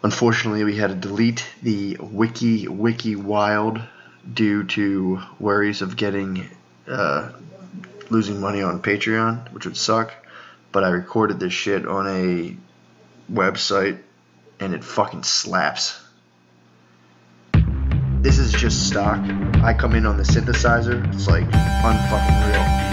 Unfortunately, we had to delete the wiki wild due to worries of getting losing money on Patreon, which would suck. But I recorded this shit on a website, and it fucking slaps. This is just stock. I come in on the synthesizer. It's like unfucking real.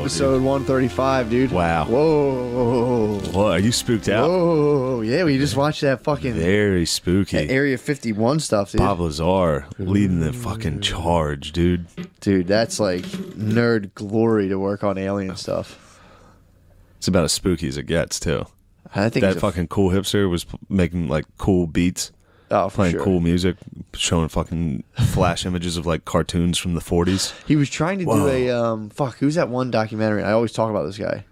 Episode 135, dude. Wow. Whoa. Whoa, are you spooked out? Whoa. Yeah, we just watched that fucking very spooky Area 51 stuff, dude. Bob Lazar leading the fucking charge, dude. Dude, that's like nerd glory to work on alien stuff. It's about as spooky as it gets, too. I think that fucking cool hipster was making like cool beats. Oh, for playing sure. Cool music, showing fucking flash images of like cartoons from the 40s. He was trying to do a who's that one documentary? I always talk about this guy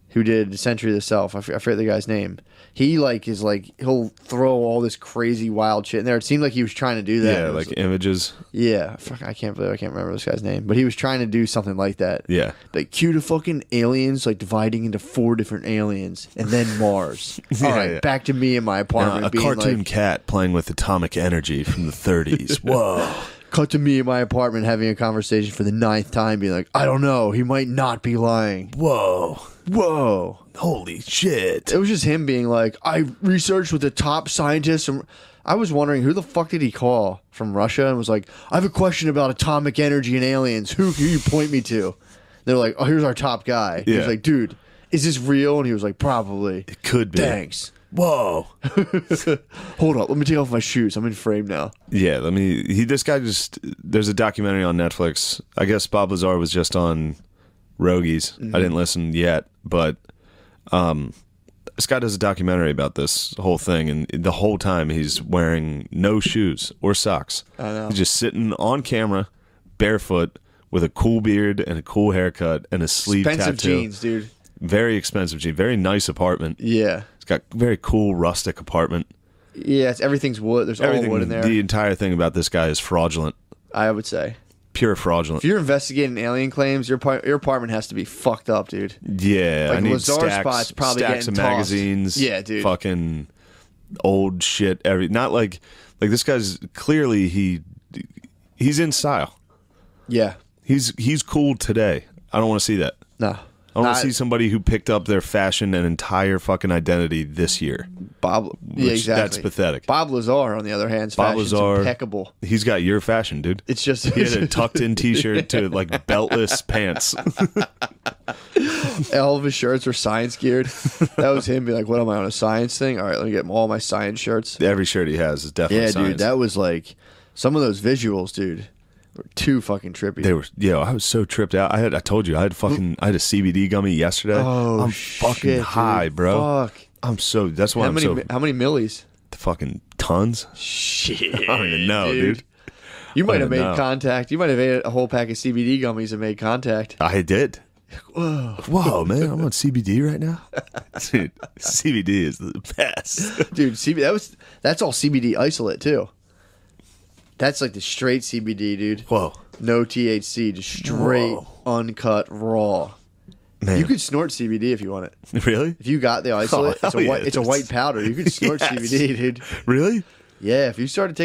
who did Century of the Self. I forget the guy's name. He he'll throw all this crazy wild shit in there. It seemed like he was trying to do that. Yeah, like images. Yeah, I can't remember this guy's name, but he was trying to do something like that. Yeah, like cue the fucking aliens, like dividing into 4 different aliens, and then Mars. All right, back to me in my apartment. A cartoon cat playing with atomic energy from the 30s. Whoa. Cut to me in my apartment having a conversation for the 9th time, being like, I don't know, he might not be lying. Whoa. Holy shit. It was just him being like, I researched with the top scientists. I was wondering, who the fuck did he call from Russia and was like, I have a question about atomic energy and aliens. Who can you point me to? They're like, oh, here's our top guy. He was like, dude, is this real? And he was like, probably. It could be. Thanks. Whoa. Hold up. Let me take off my shoes. I'm in frame now. Yeah, there's a documentary on Netflix. I guess Bob Lazar was just on Rogies. I didn't listen yet, but this guy does a documentary about this whole thing, and the whole time he's wearing no shoes or socks. I know. He's just sitting on camera, barefoot, with a cool beard and a cool haircut and a sleeve Expensive tattoo. jeans, dude. Very expensive jeans. Very nice apartment. Yeah. It's got a very cool rustic apartment. Yeah, everything's wood. There's all wood in there. The entire thing about this guy is fraudulent. I would say. Pure fraudulent. If you're investigating alien claims, your apartment has to be fucked up, dude. Yeah, like I need Lazar spot's probably stacks of getting tossed. magazines. Yeah, dude. Fucking old shit. Not like this guy's clearly he's in style. Yeah, he's cool today. I don't want to see that. No. I want to see somebody who picked up their fashion and entire fucking identity this year. Yeah, exactly. That's pathetic. Bob Lazar, on the fashion's impeccable. He's got your fashion, dude. It's just he had a tucked-in T-shirt to like beltless pants. All of his shirts were science geared. That was him being like, "What am I on a science thing? All right, let me get all my science shirts." Every shirt he has is definitely science. Dude. That was like some of those visuals, dude. Were too fucking trippy. They were, I was so tripped out. I told you, I had a CBD gummy yesterday. Oh, I'm fucking high, dude. bro. Fuck. That's why How many millis? The fucking tons. Shit. I don't even know, dude. You might have made contact. You might have ate a whole pack of CBD gummies and made contact. I did. Whoa, man! I'm on CBD right now. Dude, CBD is the best. Dude, that's all CBD isolate too. That's like the straight CBD, dude. Whoa. No THC, just straight, uncut, raw. Man. You could snort CBD if you want it. Really? If you got the isolate, it's a white powder. You could snort CBD, dude. Really? Yeah. If you started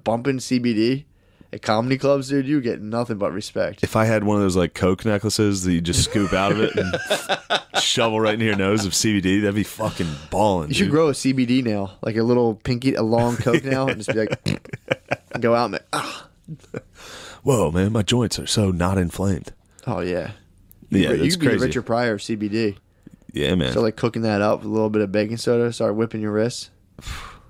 bumping CBD at comedy clubs, dude, you get nothing but respect. If I had one of those like Coke necklaces that you just scoop out of it and shovel right into your nose of CBD, that'd be fucking balling. You should grow a CBD nail, like a little pinky, a long Coke nail, and just be like, and go out and like, ah. Whoa, man, my joints are so not inflamed. Oh yeah, that's you could be crazy. the Richard Pryor of CBD. Yeah, man. So like cooking that up with a little bit of baking soda, start whipping your wrists.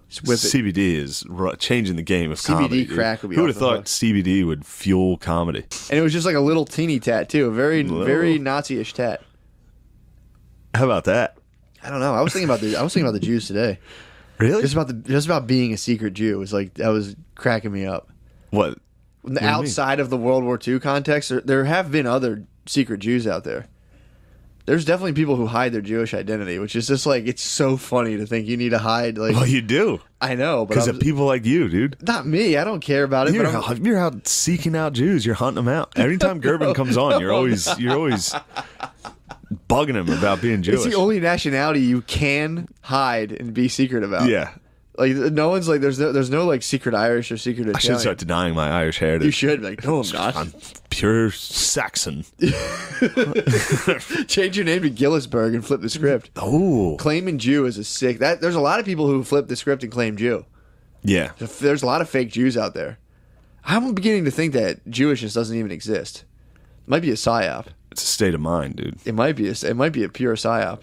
Just whip it. CBD is changing the game of CBD comedy. crack would be. Who would have off the thought hook. CBD would fuel comedy? And it was just like a little teeny tat too, very Nazi-ish tat. How about that? I don't know. I was thinking about the Jews today. Really? Just about being a secret Jew was like that was cracking me up. What? Outside of the World War II context, there have been other secret Jews out there. There's definitely people who hide their Jewish identity, which is just like, it's so funny to think you need to hide. Like, Well, you do. I know, but Because of people like you, dude. not me. I don't care about it. You're out seeking out Jews. You're hunting them out. Every time Gerben comes on, you're always bugging him about being Jewish. It's the only nationality you can hide and be secret about. Yeah. Like no one's like there's no like secret Irish or secret Italian. I should start denying my Irish heritage. You should be like, no, I'm not. I'm pure Saxon. Change your name to Gillisburg and flip the script. Oh. Claiming Jew is a sick. There's a lot of people who flip the script and claim Jew. Yeah. There's a lot of fake Jews out there. I'm beginning to think that Jewishness doesn't even exist. It might be a psyop. It's a state of mind, dude. It might be a pure psyop.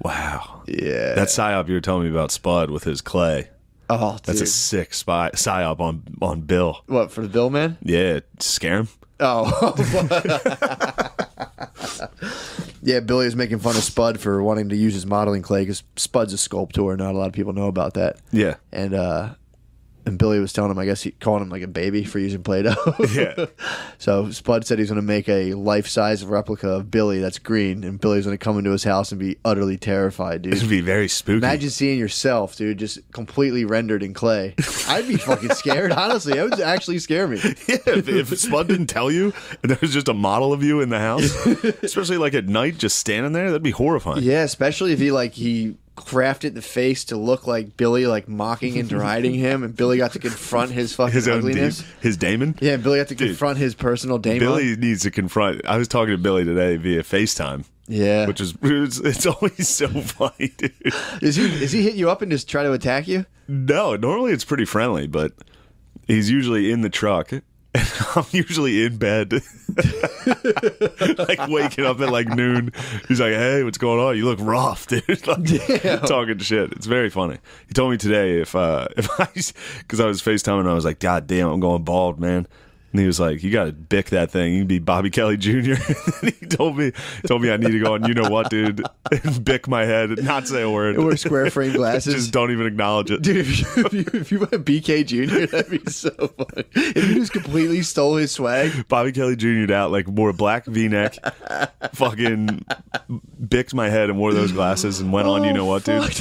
Wow. Yeah. That psyop you were telling me about Spud with his clay. Oh, dude. That's a sick psyop on Bill. What, for the Bill man? Yeah. Scare him. Oh. Yeah, Billy was making fun of Spud for wanting to use his modeling clay because Spud's a sculptor. Not a lot of people know about that. Yeah. And Billy was telling him, I guess he calling him like a baby for using Play-Doh. Yeah. So Spud said he's going to make a life-size replica of Billy that's green, and Billy's going to come into his house and be utterly terrified, dude. This would be very spooky. Imagine seeing yourself, dude, just completely rendered in clay. I'd be fucking scared, honestly. That would actually scare me. Yeah, if Spud didn't tell you and there was just a model of you in the house, especially like at night just standing there, that'd be horrifying. Yeah, especially if he crafted the face to look like Billy, like mocking and deriding him, and Billy got to confront his fucking ugliness. His daemon? Yeah, Billy got to confront his personal daemon. Billy needs to confront. I was talking to Billy today via FaceTime. Yeah. Which is, it's always so funny, dude. Is he hit you up and just try to attack you? No, normally it's pretty friendly, but he's usually in the truck. And I'm usually in bed, like waking up at like noon. He's like, "Hey, what's going on? You look rough, dude." Like, talking shit. It's very funny. He told me today if I, because I was FaceTiming, and I was like, "God damn, I'm going bald, man." And he was like, "You got to bick that thing. You can be Bobby Kelly Jr." And he told me I need to go on, you know what, dude, and bick my head and not say a word. Or square frame glasses. Just don't even acknowledge it. Dude, if you went BK Jr., that'd be so funny. If you just completely stole his swag. Bobby Kelly Jr.'d out, like wore a black V-neck, fucking bicked my head and wore those glasses and went on, you know what, dude?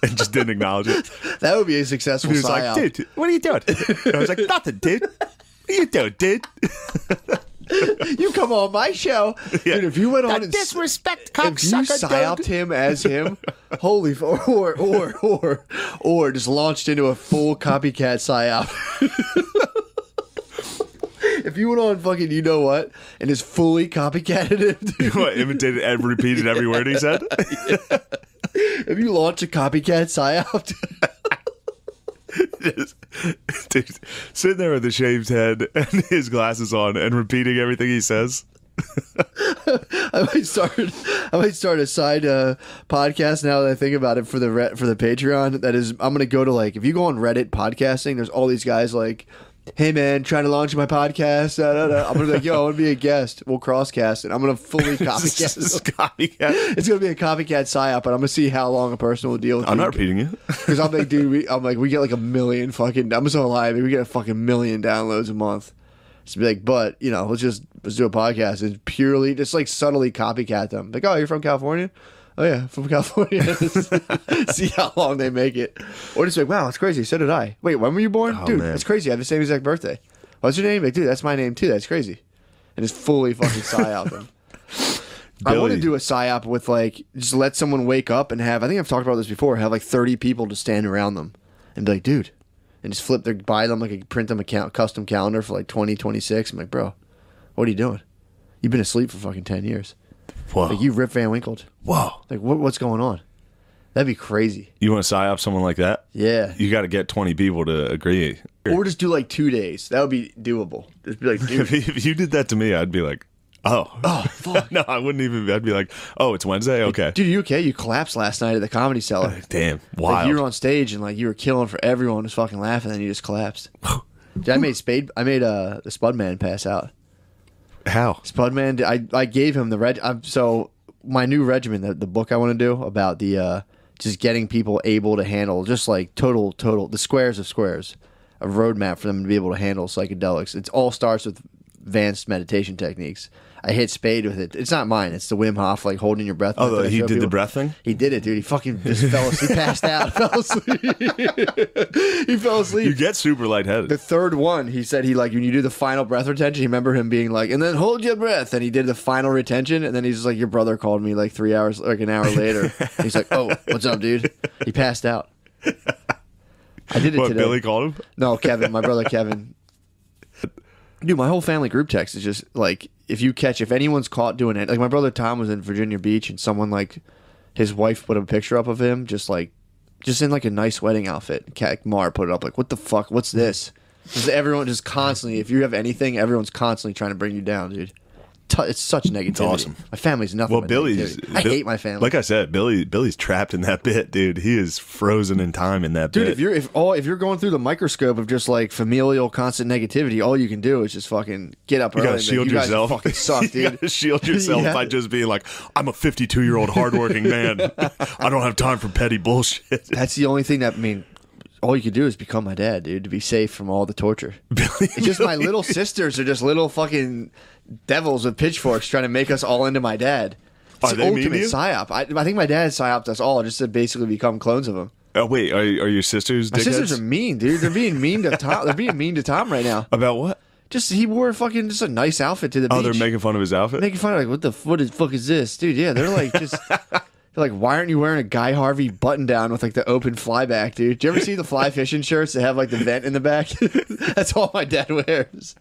And just didn't acknowledge it. That would be a successful He was psyop. like, "Dude, what are you doing?" And I was like, "Nothing, dude. What are you doing, dude?" You come on my show. Yeah. Dude, if you went on That and disrespect, if you cocksucker, psyoped dude. him as him, holy or just launched into a full copycat psyop. If you went on fucking you know what and just fully copycatted him, dude. What, imitated and repeated every word he said? Yeah. If you launch a copycat psyop, Dude, sitting there with a shaved head and his glasses on and repeating everything he says. I might start a side podcast now that I think about it for the Patreon. That is, I'm gonna go to, like, if you go on Reddit podcasting, there's all these guys like, "Hey man, trying to launch my podcast." I'm gonna be like, "Yo, I want to be a guest. We'll crosscast it." I'm gonna fully copycat. It's gonna be a copycat psyop, but I'm gonna see how long a person will deal with. I'm not repeating it because I'm like, dude, we get like a million fucking. I'm so alive. We get a fucking million downloads a month. Just be like, but you know, let's do a podcast and purely just like subtly copycat them. Like, "Oh, you're from California? Oh yeah, from California." See how long they make it. Or just like, "Wow, that's crazy. So did I. Wait, when were you born?" Oh, Dude, man. that's crazy. I have the same exact birthday. What's your name? Like, dude, that's my name too. That's crazy. And just fully fucking psyop them. I want to do a psyop with, like, just let someone wake up and have, I think I've talked about this before, have like 30 people to stand around them and be like, "Dude," and just buy them, like, print them a custom calendar for like 2026. I'm like, "Bro, what are you doing? You've been asleep for fucking 10 years. Whoa. Like, you Rip Van Winkled. Whoa. Like, what's going on?" That'd be crazy. You want to psyop someone like that? Yeah. You got to get 20 people to agree. Or just do like 2 days. That would be doable. Just be like, "Dude." If you did that to me, I'd be like, "Oh, fuck." No, I wouldn't even. I'd be like, "Oh, it's Wednesday. Okay." Dude, you okay? You collapsed last night at the Comedy Cellar. Damn, Like, wild. you were on stage and like you were killing for everyone was fucking laughing, and then you just collapsed. Dude, I made the Spudman pass out. How? Spudman, I gave him the so my new regimen, the book I want to do about the just getting people able to handle just like total the squares of squares, a roadmap for them to be able to handle psychedelics. It all starts with advanced meditation techniques. I hit Spade with it. It's not mine. It's the Wim Hof, like holding your breath. Oh, he did the breath thing? He did it, dude. He fucking just fell asleep. He passed out. Fell asleep. He fell asleep. You get super lightheaded. The third one, he said when you do the final breath retention, you remember him being like, and then hold your breath. And he did the final retention. And then he's like, your brother called me like 3 hours, like an hour later. He's like, oh, what's up, dude? He passed out. I did it today. Billy called him? No, Kevin, my brother Kevin. Dude, my whole family group text is just like, if anyone's caught doing it, like my brother Tom was in Virginia Beach and someone like his wife put a picture up of him just in like a nice wedding outfit. Mar put it up like, what the fuck? What's this? Just everyone just constantly, if you have anything, everyone's constantly trying to bring you down, dude. It's such negativity. It's awesome. My family's nothing. Well, but Billy's. negativity. I hate my family. Like I said, Billy's trapped in that bit, dude. He is frozen in time in that bit. Dude, if you're going through the microscope of just like familial constant negativity, all you can do is just fucking get up early. You gotta shield yourself. You fucking suck, dude. You gotta shield yourself by just being like, I'm a 52-year-old hardworking man. I don't have time for petty bullshit. That's the only thing that all you could do is become my dad, dude, to be safe from all the torture. It's just my little sisters are just little fucking devils with pitchforks trying to make us all into my dad. It's Are the they mean to ultimate you? psyop. I think my dad psyoped us all just to basically become clones of him. Oh wait, are your sisters? My dickheads? sisters are mean, dude. They're being mean to Tom. They're being mean to Tom right now. About what? Just he wore just a nice outfit to the beach. Oh, they're making fun of his outfit. Making fun of like, what the fuck is this, dude? Yeah, they're like just. They're like, why aren't you wearing a Guy Harvey button down with like the open flyback, dude? Do you ever see the fly fishing shirts that have like the vent in the back? That's all my dad wears.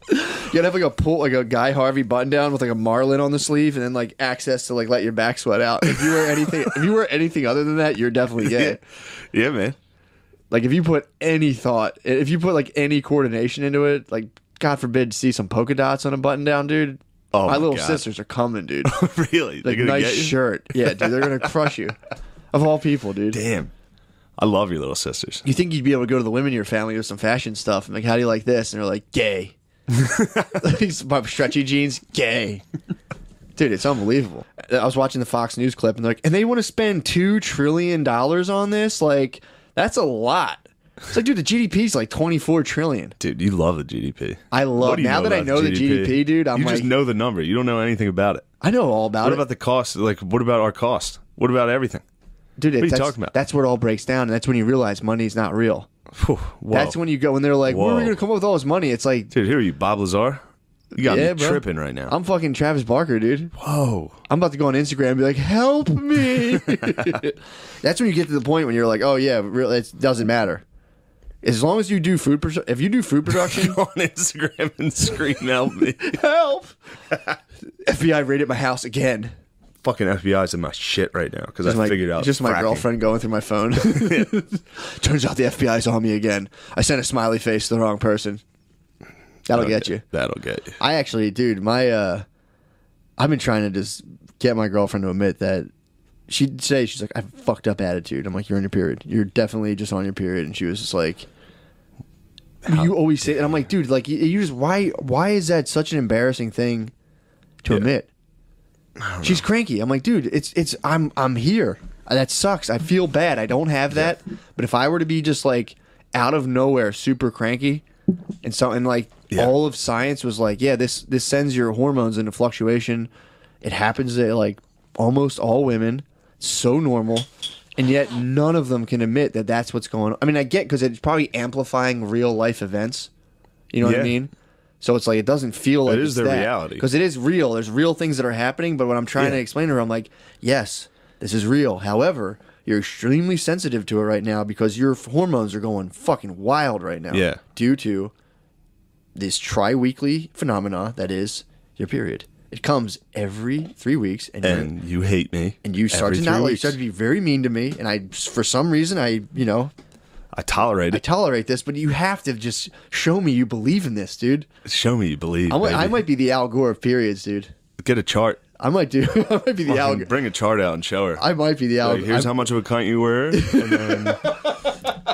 You gotta have like a Guy Harvey button down with like a marlin on the sleeve, and then like access to like let your back sweat out. If you wear anything other than that, you're definitely gay. Yeah, man. Like if you put any thought, if you put like any coordination into it, like God forbid, see some polka dots on a button down, dude. Oh my little God. sisters are coming, dude. Really? Like nice shirt, yeah, dude. They're gonna crush you. Of all people, dude. Damn. I love your little sisters. You think you'd be able to go to the women in your family with some fashion stuff and like, how do you like this? And they're like, gay. My stretchy jeans, gay. Dude, it's unbelievable. I was watching the Fox News clip and they're like, and they want to spend $2 trillion on this? Like, that's a lot. It's like, dude, the GDP's like 24 trillion. Dude, you love the GDP. I love, now that I know the GDP, dude, I'm you like. just know the number. You don't know anything about it. I know all about What it. about the cost? Like, what about our cost? What about everything? Dude, what are you talking about? That's where it all breaks down, and that's when you realize money's not real. Whoa. That's when you go, when they're like, where are we going to come up with all this money? It's like, dude, who are you, Bob Lazar? You got me bro. tripping right now. I'm fucking Travis Barker, dude. Whoa. I'm about to go on Instagram and be like, help me. That's when you get to the point when you're like, oh, yeah, really, it doesn't matter. As long as you do if you do food production. Go on Instagram and scream, help me. Help. FBI raided my house again. Fucking FBI's in my shit right now because I figured out. Just my fracking. girlfriend going through my phone. Turns out the FBI's on me again. I sent a smiley face to the wrong person. That'll get you. That'll get you. I actually, dude, I've been trying to just get my girlfriend to admit that she'd say, she's like, I have a fucked up attitude. I'm like, you're on your period. You're definitely just on your period. And she was just like, you always say, and I'm like, dude, like, you just, why is that such an embarrassing thing to admit? She's cranky. I'm like, dude, I'm here. That sucks. I feel bad. I don't have that. But if I were to be just like out of nowhere, super cranky, and like all of science was like, yeah, this sends your hormones into fluctuation. It happens to like almost all women. It's so normal. And yet none of them can admit that that's what's going on. I mean, I get because it's probably amplifying real life events. You know what I mean? So it's like it doesn't feel like it is their reality. Because it is real. There's real things that are happening. But when I'm trying to explain to her, I'm like, yes, this is real. However, you're extremely sensitive to it right now because your hormones are going fucking wild right now. Yeah. Due to this tri-weekly phenomena that is your period. It comes every 3 weeks, and you hate me. And you start to not like. You start to be very mean to me, and for some reason, I tolerate it. I tolerate this, but you have to just show me you believe in this, dude. Show me you believe. I might be the Al Gore of periods, dude. Get a chart. I might be the Al Gore. Bring a chart out and show her. I might be the Al Gore. Here's how much of a cunt you were,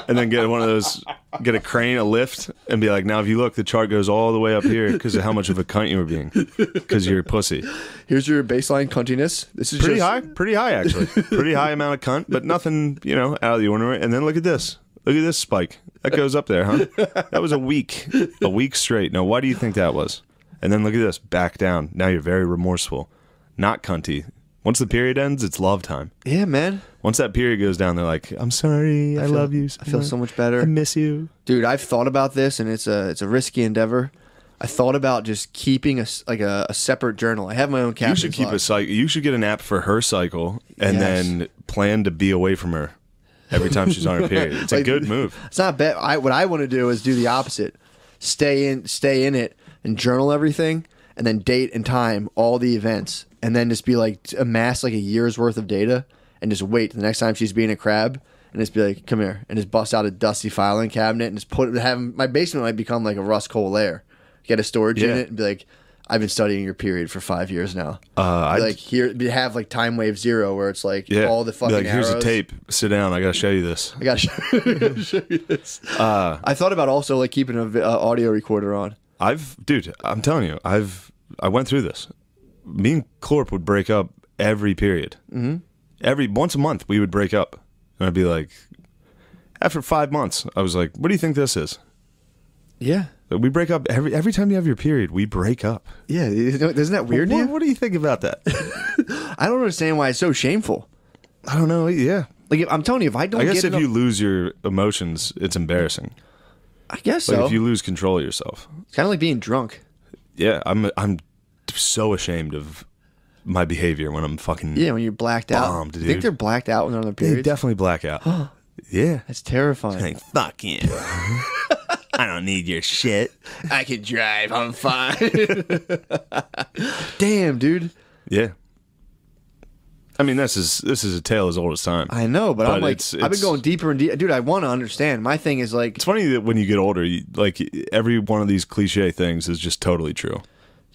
and then get one of those get a crane, a lift, and be like, now if you look, the chart goes all the way up here because of how much of a cunt you were being, because you're a pussy. Here's your baseline cuntiness. This is Pretty high actually. Pretty high amount of cunt, but nothing, out of the ordinary. And then look at this. Look at this spike. That goes up there, huh? That was a week straight. Now, why do you think that was? And then look at this, back down. Now you're very remorseful. Not cunty. Once the period ends, it's love time. Yeah, man. Once that period goes down, they're like, I'm sorry, I love you. I feel so much better. I miss you. Dude, I've thought about this, and it's a risky endeavor. I thought about just keeping a separate journal. I have my own captions. You should keep a cycle. You should get an app for her cycle, and then plan to be away from her every time she's on her period. It's a good move. It's not bad. What I want to do is do the opposite. Stay in it and journal everything, and then date and time all the events, and then just be like amass like a year's worth of data, and just wait the next time she's being a crab, and just be like, come here, and just bust out a dusty filing cabinet and just my basement might become like a Rust Cohle lair. Get a storage unit and be like, I've been studying your period for 5 years now. Have like time wave 0 where it's like all the fucking here's arrows. a tape. Sit down. I gotta show you this. I gotta show you this. I thought about also like keeping an audio recorder on. I'm telling you, I went through this. Me and Corp would break up every period. Mm-hmm. Once a month we would break up, and I'd be like, after 5 months, I was like, what do you think this is? Yeah. We break up every time you have your period. We break up. Yeah, isn't that weird? What do you think about that? I don't understand why it's so shameful. I don't know. Yeah, like I'm telling you, if I don't, I guess if you lose your emotions, it's embarrassing. I guess like so. If you lose control of yourself, it's kind of like being drunk. Yeah, I'm so ashamed of my behavior when I'm fucking when you're blacked out. Bombed, dude. You think they're blacked out when they're on their periods? They definitely black out. Yeah, that's terrifying. Like, fuck you. I don't need your shit. I can drive. I'm fine. Damn, dude. Yeah. I mean, this is a tale as old as time. I know, but I'm like, I've been going deeper and deeper. Dude, I want to understand. My thing is like, it's funny that when you get older, like every one of these cliche things is just totally true.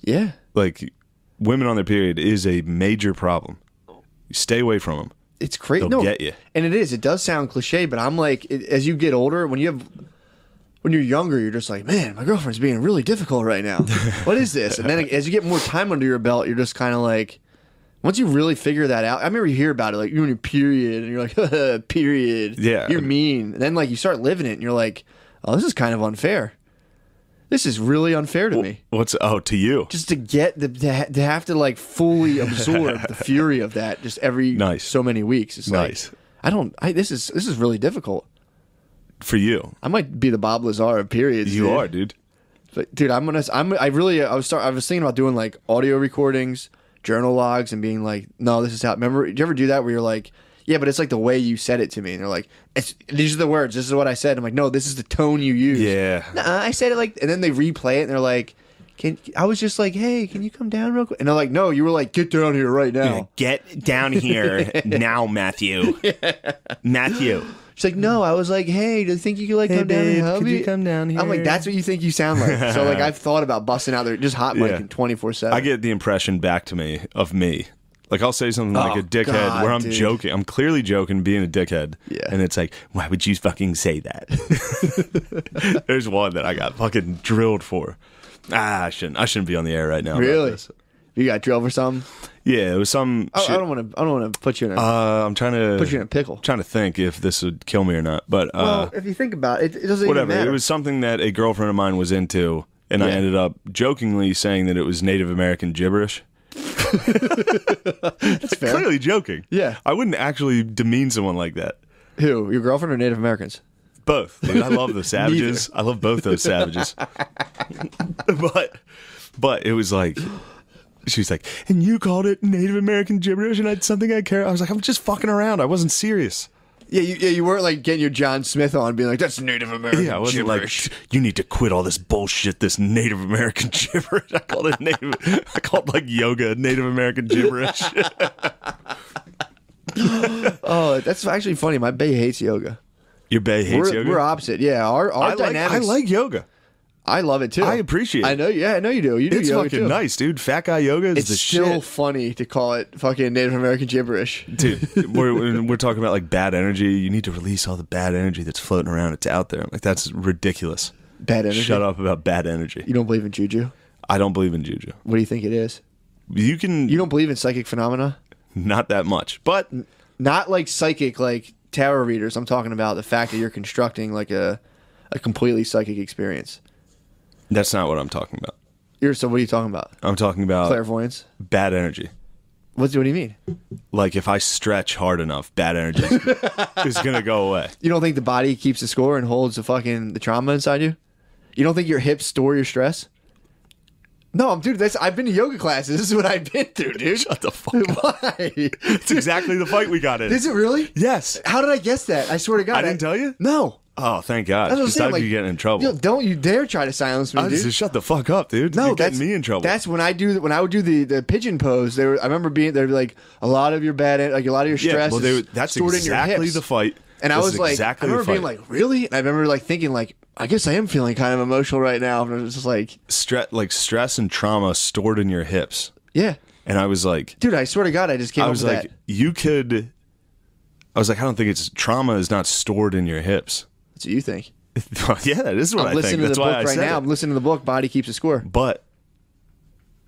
Yeah. Like women on their period is a major problem. You stay away from them. It's crazy. They'll get you. And it is. It does sound cliche, but I'm like, as you get older, when you're younger, you're just like, man, my girlfriend's being really difficult right now. What is this? And then as you get more time under your belt, you're just kind of like, once you really figure that out, I remember you hear about it, like you're in your period, and you're like, period. Yeah. You're mean. And then like you start living it, and you're like, oh, this is kind of unfair. This is really unfair to me. To you? Just to get to have to like fully absorb the fury of that just every so many weeks. It's nice. Like, this is really difficult. For you, I might be the Bob Lazar of periods. You are, dude. But, dude, I was thinking about doing like audio recordings, journal logs, and being like, no, this is how. Remember, did you ever do that where you're like, yeah, but it's like the way you said it to me, and they're like, these are the words. This is what I said. I'm like, no, this is the tone you use. Yeah. Nah, I said it like, and then they replay it, and they're like, I was just like, hey, can you come down real quick? And they're like, no, you were like, get down here right now. Yeah, get down here now, Matthew. Matthew. She's like, no, I was like, hey, do you think you could like come down and help me? Could you come down here? I'm like, that's what you think you sound like. So like, I've thought about busting out there, just hot micing 24/7. I get the impression back to me of me. Like I'll say something like a dickhead where I'm joking. I'm clearly joking, being a dickhead. Yeah. And it's like, why would you fucking say that? There's one that I got fucking drilled for. I shouldn't be on the air right now. Really? You got drilled for something? Yeah, it was some. I don't want to put you in. I'm trying to put you in a pickle. Trying to think if this would kill me or not. But well, if you think about it, it doesn't whatever. even matter. It was something that a girlfriend of mine was into, and I ended up jokingly saying that it was Native American gibberish. That's fair. Clearly joking. Yeah, I wouldn't actually demean someone like that. Who? Your girlfriend or Native Americans? Both. Dude, I love the savages. I love both those savages. But it was like. She was like, and you called it Native American gibberish, and I had something I care. I was like, I'm just fucking around. I wasn't serious. Yeah, you weren't like getting your John Smith on, being like, that's Native American gibberish. Yeah, I wasn't like, you need to quit all this bullshit, this Native American gibberish. I called like yoga Native American gibberish. Oh, that's actually funny. My bae hates yoga. Your bae hates yoga? We're opposite. Yeah, our dynamics. I like yoga. I love it too. I appreciate it. I know. Yeah, I know you do. You do It's yoga fucking too. nice, dude. Fat guy yoga is It's the still shit. funny to call it fucking Native American gibberish. Dude, we're talking about like bad energy. You need to release all the bad energy that's floating around. It's out there. Like, that's ridiculous. Bad energy. Shut up about bad energy. You don't believe in juju? I don't believe in juju. What do you think it is? You don't believe in psychic phenomena? not that much, but Not like psychic, like tarot readers. I'm talking about the fact that you're constructing like a completely psychic experience. that's not what I'm talking about. So what are you talking about? I'm talking about Clairvoyance? bad energy. What do you mean? Like, if I stretch hard enough, bad energy is gonna go away. You don't think the body keeps the score and holds the trauma inside you? You don't think your hips store your stress? No, dude, I've been to yoga classes. This is what I've been through, dude. Shut the fuck up. Why? It's exactly the fight we got in. Is it really? Yes. How did I guess that? I swear to God. I didn't tell you? No. Oh, thank God. That's what I'm Because saying. I'd Like, be getting in trouble. Yo, don't you dare try to silence me, I dude. just shut the fuck up, dude. No, You're that's getting me in trouble. That's when I would do the pigeon pose. I remember they'd be like, a lot of your a lot of your stress is that's stored in your exactly hips. the fight. And I This was is like, exactly I remember the being fight. like, really? And I remember like thinking like, I guess I am feeling kind of emotional right now. And I was just like, stress and trauma stored in your hips. yeah, And I was like, dude, I swear to God, I just came I up was with like, that. you could. I was like, I don't think trauma is not stored in your hips. That's what you think. Yeah, that is what I'm I think. listening to That's the why book I right said now. it. I'm listening to the book. Body keeps a score. But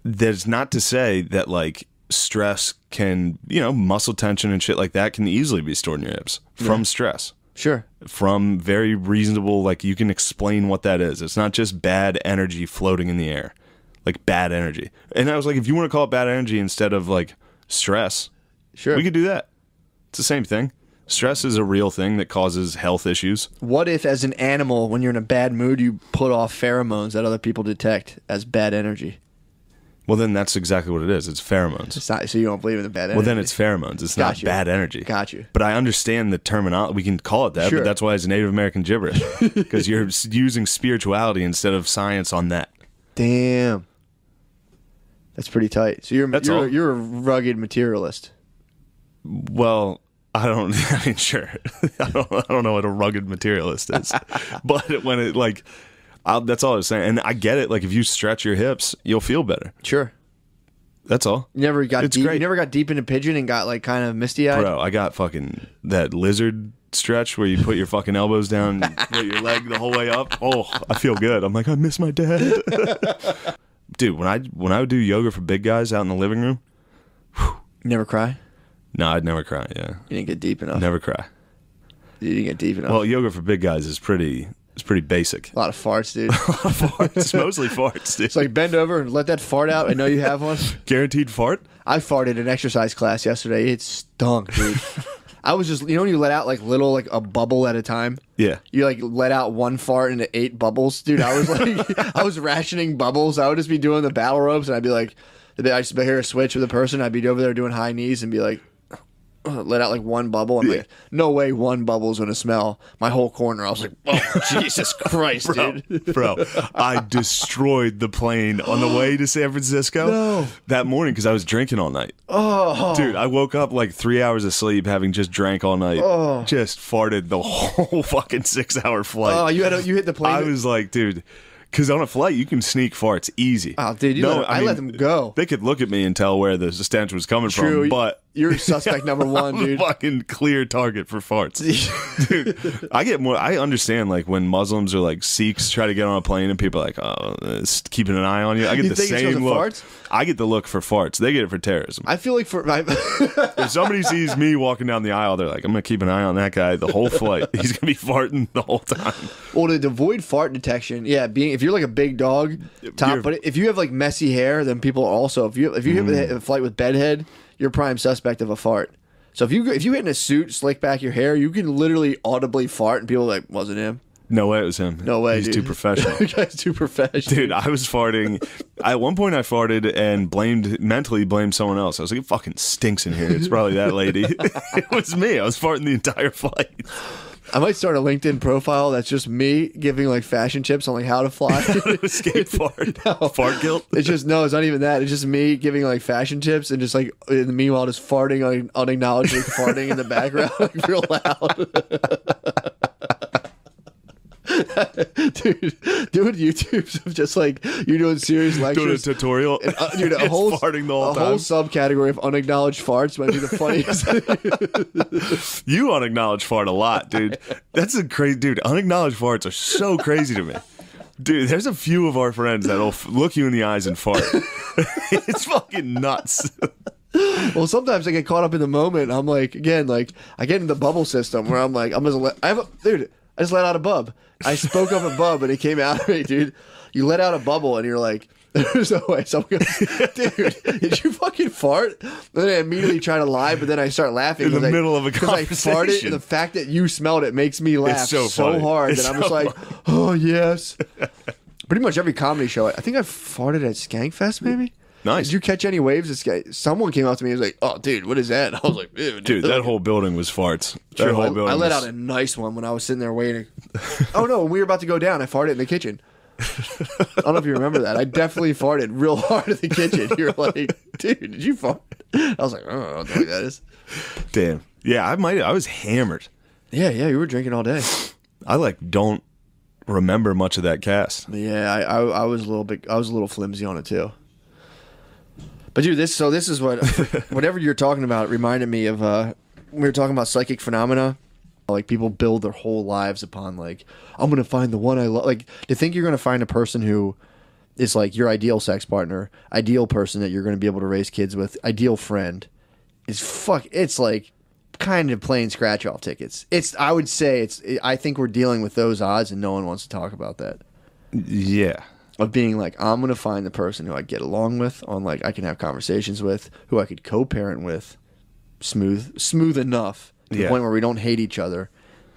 there's not to say that like stress can, muscle tension and shit like that can easily be stored in your hips from stress. Sure. From very reasonable, like, you can explain what that is. It's not just bad energy floating in the air, like bad energy. And I was like, if you want to call it bad energy instead of like stress, Sure. we could do that. It's the same thing. Stress is a real thing that causes health issues. What if, as an animal, when you're in a bad mood, you put off pheromones that other people detect as bad energy? Well, then that's exactly what it is. It's pheromones. It's not, so you don't believe in the bad energy? Well, then it's pheromones. It's not Got you. bad energy. Got you. But I understand the terminology. We can call it that, Sure. but that's why it's Native American gibberish. Because you're using spirituality instead of science on that. Damn. That's pretty tight. So That's all. you're a rugged materialist. Well, I mean, sure. I don't know what a rugged materialist is. But when it, like, that's all I was saying. And I get it. Like, if you stretch your hips, you'll feel better. Sure. That's all. You never got It's deep. great. You never got deep into pigeon and got like kind of misty eyed. Bro, I got fucking that lizard stretch where you put your fucking elbows down and put your leg the whole way up. Oh, I feel good. I'm like, I miss my dad. Dude, when I would do yoga for big guys out in the living room, You never cry. no, I'd never cry. Yeah, You didn't get deep enough. never cry. You didn't get deep enough. Well, yoga for big guys is pretty basic. a lot of farts, dude. It's mostly farts, dude. It's like bend over and let that fart out. I know you have one. Guaranteed fart. I farted in exercise class yesterday. It stunk, dude. I was just, when you let out like little, like a bubble at a time. Yeah. You like let out one fart into 8 bubbles, dude. I was like, I was rationing bubbles. I would just be doing the battle ropes, and I'd be like, I just hear a switch with a person. I'd be over there doing high knees and be like, let out like one bubble. I'm like, no way, one bubble's gonna smell. My whole corner. I was like, oh Jesus Christ, dude. Bro, I destroyed the plane on the way to San Francisco that morning because I was drinking all night. Oh, Dude, I woke up like 3 hours of sleep having just drank all night. Oh. Just farted the whole fucking 6-hour flight. oh, you hit the plane. I was like, dude, because on a flight you can sneak farts easy. Oh, dude, I let them go. They could look at me and tell where the stench was coming True, from, but you're suspect number one, I'm dude. a fucking clear target for farts. Dude, I understand like when Muslims or like Sikhs try to get on a plane and people are like, oh, it's keeping an eye on you. I get You the think it's 'cause same of look. farts? I get the look for farts. They get it for terrorism. I feel like If somebody sees me walking down the aisle, they're like, I'm gonna keep an eye on that guy the whole flight. He's gonna be farting the whole time. well, to avoid fart detection, yeah, if you're like a big dog, but if you have like messy hair, then people also if you hit a flight with bedhead, you're prime suspect of a fart. So if you hit in a suit, slick back your hair, you can literally audibly fart, and people are like, wasn't him. No way it was him. No way, He's dude. too professional. The guy's too professional. Dude, I was farting. At one point, I farted and mentally blamed someone else. I was like, it fucking stinks in here. It's probably that lady. It was me. I was farting the entire flight. I might start a LinkedIn profile that's just me giving like fashion tips on like how to fly. Escape fart. Fart guilt. It's just it's not even that. It's just me giving like fashion tips and just like in the meanwhile just farting, like unacknowledged farting in the background, like real loud. dude, doing YouTubes of just like you're doing serious lectures, Doing a tutorial, and, dude, a whole farting the whole time. whole subcategory of unacknowledged farts might be the funniest. You unacknowledged fart a lot, dude. That's a crazy dude. Unacknowledged farts are so crazy to me. Dude, there's a few of our friends that'll look you in the eyes and fart. It's fucking nuts. Well, sometimes I get caught up in the moment. I'm like, again, like I get in the bubble system where I'm like, dude, I just let out a bub. I spoke up a bub and it came out of me, dude. You let out a bubble and you're like, there's no way. Someone goes, dude, did you fucking fart? And then I immediately try to lie, but then I start laughing In the middle of a conversation. I farted, and the fact that you smelled it makes me laugh so funny. hard It's that I'm just so like, oh yes. Pretty much every comedy show. I think I farted at Skankfest, maybe. Nice. Did you catch any waves? Someone came up to me and was like, "Oh, dude, what is that?" I was like, Dude, that whole building was farts. That True, whole building I let was- out a nice one when I was sitting there waiting. Oh no, when we were about to go down, I farted in the kitchen. I don't know if you remember that. I definitely farted real hard in the kitchen. You're like, dude, did you fart? I was like, I don't know what the heck that is. Damn. Yeah, I was hammered. Yeah, you were drinking all day. I don't remember much of that cast. Yeah, I was a little flimsy on it too. But dude, this is what whatever you're talking about reminded me of. We were talking about psychic phenomena. Like people build their whole lives upon like, I'm gonna find the one I love. Like to think you're gonna find a person who is like your ideal sex partner, ideal person that you're gonna be able to raise kids with, ideal friend. It's like kind of playing scratch off tickets. I would say I think we're dealing with those odds, and no one wants to talk about that. Yeah. Of being like, I'm gonna find the person who I get along with, on like I can have conversations with, who I could co-parent with, smooth enough to the point where we don't hate each other.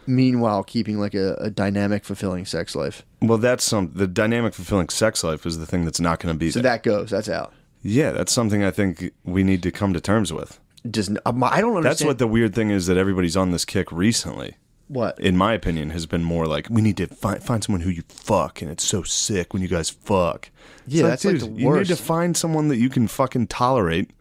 Meanwhile, keeping like a dynamic, fulfilling sex life. Well, the dynamic, fulfilling sex life is the thing that's not going to be So there. that's out. Yeah, that's something I think we need to come to terms with. Just I don't understand. That's what the weird thing is, that everybody's on this kick recently. What? In my opinion, has been more like, we need to find someone who you fuck, and it's so sick when you guys fuck. Yeah, It's that's like the dude, you need to worst. find someone that you can fucking tolerate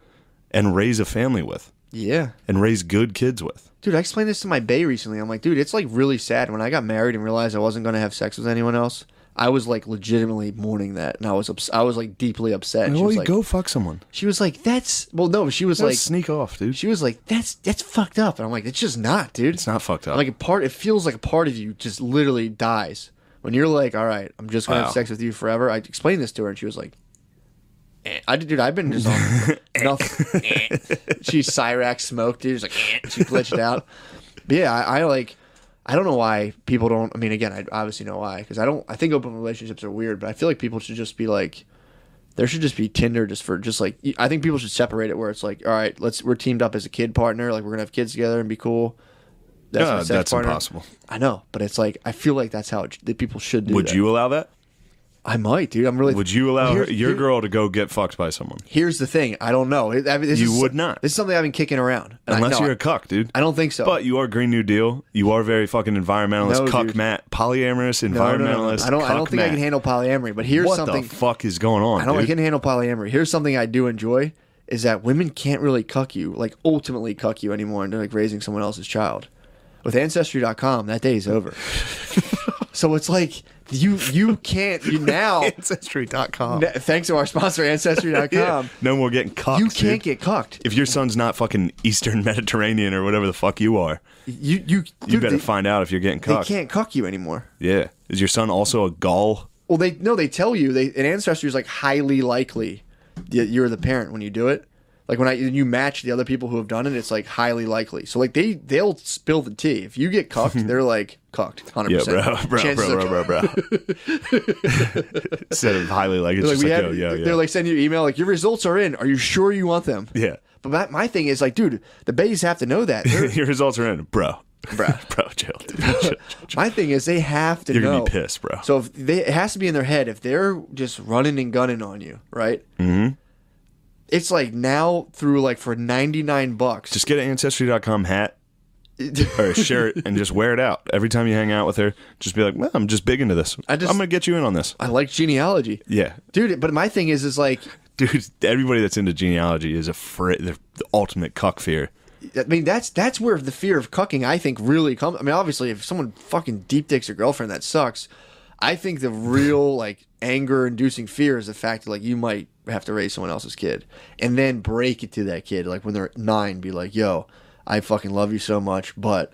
and raise a family with, Yeah. and raise good kids with. Dude, I explained this to my bae recently. I'm like, dude, it's like really sad. When I got married and realized I wasn't going to have sex with anyone else, I was like legitimately mourning that, and I was like deeply upset. And she Well, was you like, go fuck someone. she was like, she was Like, like, sneak off, dude. she was like, that's fucked up. And I'm like, it's just not, dude. It's not fucked up. Like it feels like a part of you just literally dies when you're like, all right, I'm just gonna Wow. have sex with you forever. I explained this to her, and she was like, I've been just on nothing. She Cyrax smoked, dude. She's like, she glitched out. But yeah, I don't know why people don't. I mean, again, I obviously know why, because I think open relationships are weird, but I feel like people should just be like, there should just be Tinder I think people should separate it where it's like, all right, we're teamed up as a kid partner, like we're gonna have kids together and be cool. That's my sex that's partner. impossible. I know, but it's like I feel like that's how that people should do. Would that. you allow that? I might, dude. I'm really. Would you allow Well, your girl to go get fucked by someone? Here's the thing. I don't know. You would not. This is something I've been kicking around. And Unless you're a cuck, dude. I don't think so. But you are Green New Deal. You are very fucking environmentalist, No, cuck, dude. Matt, polyamorous, No. environmentalist. I don't cuck think I Matt. can handle polyamory. But here's What something. the fuck is going on, I dude? can handle polyamory. Here's something I do enjoy is that women can't really cuck you, like ultimately cuck you anymore into like raising someone else's child. With Ancestry.com, that day is over. So it's like you can't now. Ancestry.com. Thanks to our sponsor, Ancestry.com. No more getting cucked. You can't dude. get cucked. If your son's not fucking Eastern Mediterranean or whatever the fuck you are, You you better find out if you're getting They cucked. can't cuck you anymore. Yeah. Is your son also a Gaul? Well, they tell you an ancestry is like highly likely that you're the parent when you do it. Like when you match the other people who have done it, it's like highly likely. So like they'll spill the tea. If you get cucked, they're like cucked, 100%. Yeah, bro. Instead of highly like, it's just like, yo. They're like sending you an email like, your results are in. Are you sure you want them? Yeah. But my thing is like, dude, the bays have to know that. Your results are in, bro. Bro, chill, dude. Chill. My thing is they have to You're know. gonna be pissed, bro. So it has to be in their head. If they're just running and gunning on you, right? Mm-hmm. It's like now through like for $99. Just get an Ancestry.com hat or a shirt and just wear it out. Every time you hang out with her, just be like, well, I'm just big into this. I'm going to get you in on this. I like genealogy. Yeah. Dude, but my thing is like... Dude, everybody that's into genealogy is they're the ultimate cuck fear. I mean, that's where the fear of cucking, I think, really comes. I mean, obviously, if someone fucking deep dicks your girlfriend, that sucks. I think the real like anger-inducing fear is the fact that like you might have to raise someone else's kid, and then break it to that kid like when they're 9, be like, "Yo, I fucking love you so much, but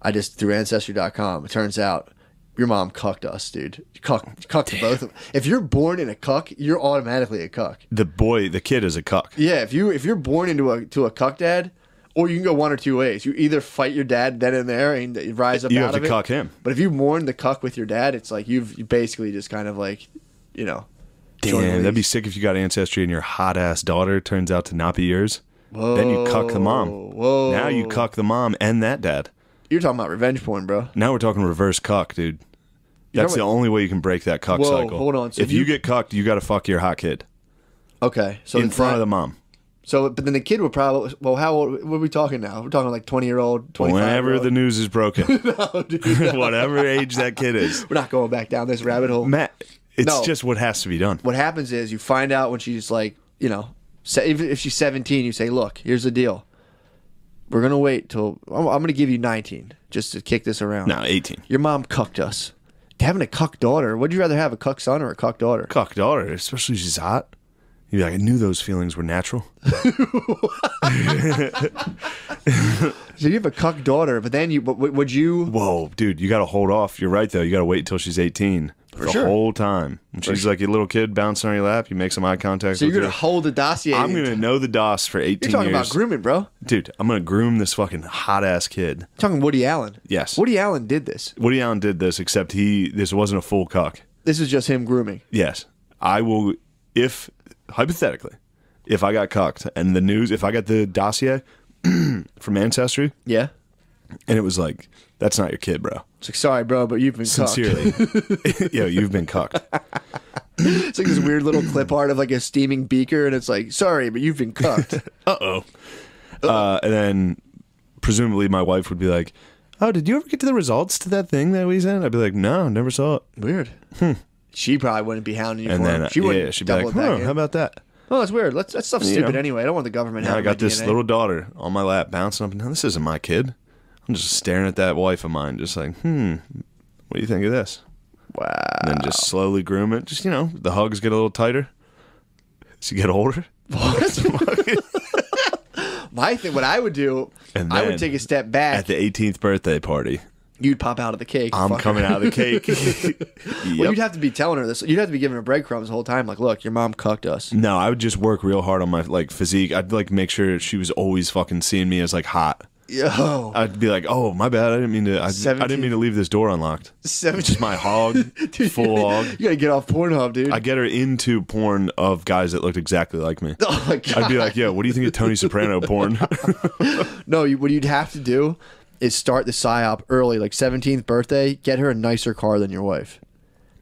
I just through Ancestry.com, it turns out your mom cucked us, dude. Cucked both of them. If you're born in a cuck, you're automatically a cuck. The kid is a cuck. Yeah, if you're born into a cuck dad, or you can go one or two ways. You either fight your dad then and there and rise up You out have of to it. cuck him. But if you mourn the cuck with your dad, it's like you basically just kind of like, you know. Damn, that'd be sick if you got Ancestry and your hot ass daughter turns out to not be yours. Whoa, Then you cuck the mom. Whoa. Now you cuck the mom and that dad. You're talking about revenge porn, bro. Now we're talking reverse cuck, dude. That's the only way you can break that cuck cycle. Hold on. So if you get cucked, you got to fuck your hot kid. Okay. So in front of the mom. So, but then the kid would probably. Well, how old? What are we talking now? We're talking like 20-year-old, 25-year-old. Whenever the news is broken, No, dude. whatever age that kid is. We're not going back down this rabbit hole. Matt, it's No. just what has to be done. What happens is you find out when she's like, you know, if she's 17, you say, look, here's the deal. We're gonna wait till I'm gonna give you 19 just to kick this around. No, 18. Your mom cucked us. Having a cuck daughter. Would you rather have a cuck son or a cuck daughter? Cuck daughter, especially if she's hot. You'd be like, I knew those feelings were natural. So you have a cuck daughter, but then would you? Whoa, dude, you got to hold off. You're right, though. You got to wait until she's 18. For the sure. whole time. When she's like a little kid bouncing on your lap, you make some eye contact So with you're gonna her. hold the dossier. I'm going to know the DOS for 18 You're talking years. about grooming, bro. Dude, I'm going to groom this fucking hot-ass kid. You're talking Woody Allen. Yes. Woody Allen did this. Woody Allen did this, except this wasn't a full cuck. This is just him grooming. Yes. I will, hypothetically, if I got cucked and the news, if I got the dossier from Ancestry Yeah. and it was like, that's not your kid, bro. It's like, sorry, bro, but you've been Sincerely. cucked. Yo, you've been cucked. It's like this weird little clip art of like a steaming beaker, and it's like, sorry, but you've been cucked. Uh-oh. And then presumably my wife would be like, oh, did you ever get to the results to that thing that we sent? I'd be like, no, never saw it. Weird. She probably wouldn't be hounding you And for then, it. She wouldn't she'd be double like, it back huh, in. how about that? Oh, that's weird. That stuff's You stupid know. anyway. I don't want the government Now I having got my this DNA. little daughter on my lap bouncing up and down. This isn't my kid. I'm just staring at that wife of mine, just like, what do you think of this? Wow. And then just slowly groom it. Just, the hugs get a little tighter as you get older. My thing, what I would do, And I then would take a step back. At the 18th birthday party, You'd pop out of the cake. I'm fucker. coming out of the cake. Well, Yep. you'd have to be telling her this. You'd have to be giving her breadcrumbs the whole time. Like, look, your mom cucked us. No, I would just work real hard on my physique. I'd make sure she was always fucking seeing me as hot. Yo. I'd be like, "Oh, my bad. I didn't mean to. I didn't mean to leave this door unlocked. 17 Just my hog, Dude, full hog. You gotta get off Pornhub, dude. I get her into porn of guys that looked exactly like me. Oh my god. I'd be like, "Yo, what do you think of Tony Soprano porn?" No, what you'd have to do is start the psyop early, like 17th birthday. Get her a nicer car than your wife.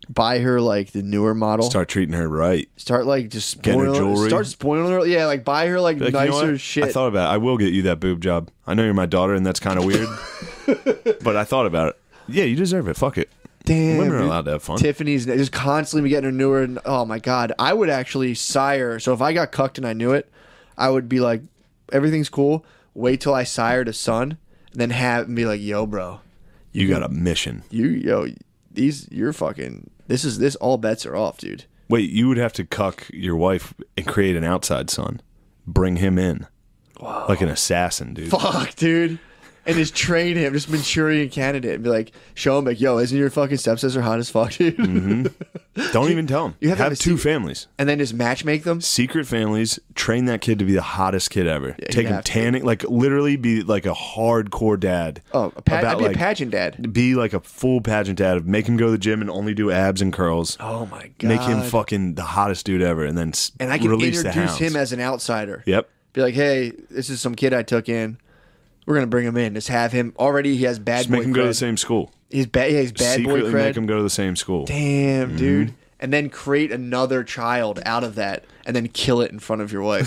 Buy her like the newer model. Start treating her right. Start like just Get her spoiling jewelry. Start spoiling her. Yeah, like buy her like Like, you know nicer what? shit. I thought about it. I will get you that boob job. I know you're my daughter, and that's kind of weird. But I thought about it. Yeah, you deserve it. Fuck it. Damn, Women are dude. allowed to have fun. Tiffany's just constantly getting her newer. And, oh my god, I would actually sire. So if I got cucked and I knew it, I would be like, everything's cool. Wait till I sired a son, and then be like, yo, bro, You got a mission. you're fucking. This all bets are off, dude. Wait, you would have to cuck your wife and create an outside son. Bring him in. Whoa. Like an assassin, dude. Fuck, dude. And just train him, just Manchurian candidate, and be like, show him, like, yo, isn't your fucking stepsister hot as fuck, dude? Don't even tell him. You have to have a two secret- families. And then just matchmake them. Secret families. Train that kid to be the hottest kid ever. you Take him have to. tanning. Like, literally be like a hardcore dad. Oh, I'd be a pageant dad. Be like a full pageant dad. Make him go to the gym and only do abs and curls. Oh my god. Make him fucking the hottest dude ever, and then And I can release the introduce hounds. him as an outsider. Yep. Be like, hey, this is some kid I took in. We're gonna bring him in. Just have him already. He has bad Just boy make him go to the cred. same school. He's bad. He's bad boy Secretly cred. make him go to the same school. Damn, dude. And then create another child out of that, and then kill it in front of your wife.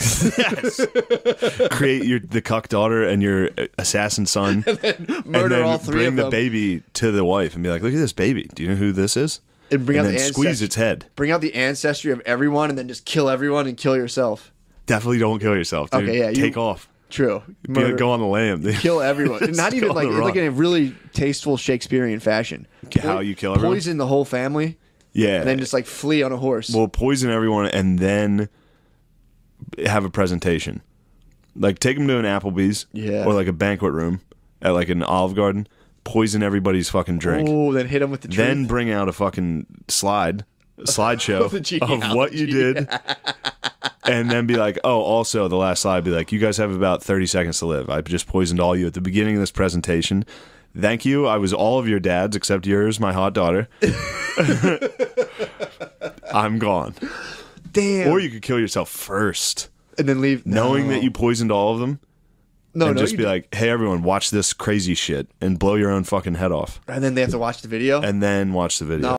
Create the cuck daughter and your assassin son. Murder and then all three bring of the them. baby to the wife and be like, look at this baby. Do you know who this is? And bring out then the squeeze ancestry. its head. Bring out the ancestry of everyone, and then just kill everyone and kill yourself. Definitely don't kill yourself, dude. Okay, yeah, Take off. True. Go on the lam. Kill everyone. Not even Go on like the run. in a really tasteful Shakespearean fashion. how you kill everyone. Poison the whole family. Yeah. And then just like flee on a horse. Well, poison everyone and then have a presentation. Like take them to an Applebee's or like a banquet room at like an Olive Garden. Poison everybody's fucking drink. Oh, then hit them with the truth. Then bring out a fucking slideshow of what you did. And then be like, oh, also the last slide be like, you guys have about 30 seconds to live. I just poisoned all you at the beginning of this presentation. Thank you. I was all of your dads except yours, my hot daughter. I'm gone. Damn. Or you could kill yourself first. And then leave. Knowing that you poisoned all of them. And just be like, hey, everyone, watch this crazy shit and blow your own fucking head off. And then they have to watch the video? And then watch the video. No.